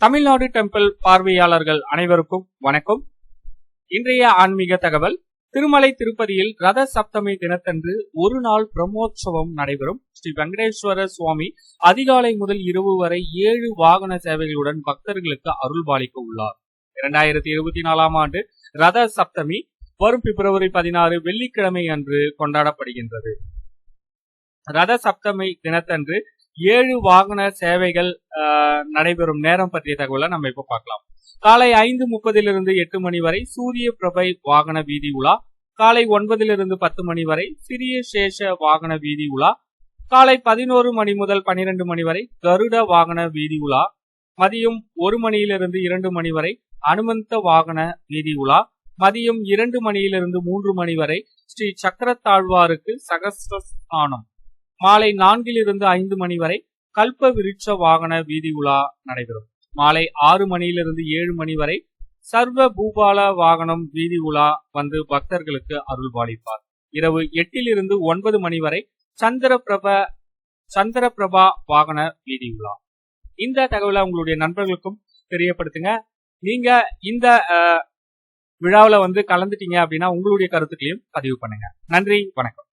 Tamil Nadu temple பார்வையாளர்கள் அனைவருக்கும் வணக்கம். இன்றைய ஆன்மீக தகவல், திருமலை திருப்பதியில் ரத சப்தமி தினத்தன்று ஒரு நாள் பிரம்மோற்சவம் நடைபெறும். ஸ்ரீ வெங்கடேஸ்வர சுவாமி அதிகாலை முதல் இரவு வரை 7 வாகன சேவைகளுடன் பக்தர்களுக்கு அருள்பாலிக்க உள்ளார். 2024 ஆண்டு ரத சப்தமி வரும் பிப்ரவரி 16 வெள்ளிக்கிழமை அன்று கொண்டாடப்படுகின்றது. ரத சப்தமி தினத்தன்று 7 வாகன சேவைகள் நடைபெறும் நேரம் பற்றிய தகவலை நம்ம இப்ப பார்க்கலாம். காலை 5:30 8 மணி வரை சூரிய பிரபை வாகன வீதி உலா, காலை 9 10 மணி வரை சிறிய சேஷ வாகன வீதி உலா, காலை 11 மணி முதல் 12 மணி வரை கருட வாகன வீதி உலா, மதியம் 1 மணியிலிருந்து 2 மணி வரை அனுமந்த வாகன வீதி உலா, மதியம் 2 மணியிலிருந்து 3 மணி வரை ஸ்ரீ சக்கரத்தாழ்வாருக்கு சகஸ்ர ஸ்நானம், மாலை 4 5 மணி வரை கல்ப விருட்ச வாகன வீதி உலா நடைபெறும். மாலை 6 மணியிலிருந்து 7 மணி வரை சர்வ பூபால வாகனம் வீதி உலா வந்து பக்தர்களுக்கு அருள்பாலிப்பார். இரவு 8 9 மணி வரை சந்திரபிரபா வாகன வீதி உலா. இந்த தகவலை உங்களுடைய நண்பர்களுக்கும் தெரியப்படுத்துங்க. நீங்க இந்த விழாவில் கலந்துட்டீங்க அப்படின்னா உங்களுடைய கருத்துக்களையும் பதிவு பண்ணுங்க. நன்றி, வணக்கம்.